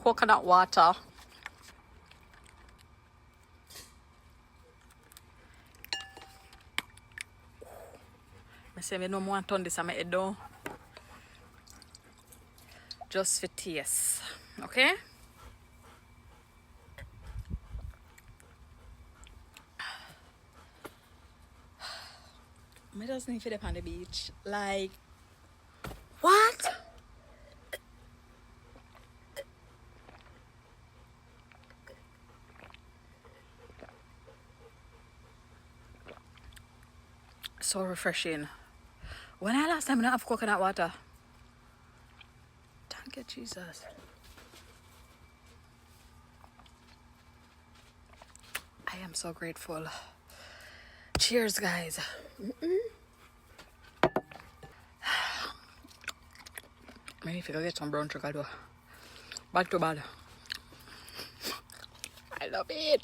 coconut water. I say I don't want to turn this on my head down. Just for taste. Okay? I just need to dip on the beach. Like, what? So refreshing. When I last time I don't have coconut water? Thank you, Jesus. I am so grateful. Cheers, guys. Maybe if you go get some brown sugar though. Bad to bad. I love it.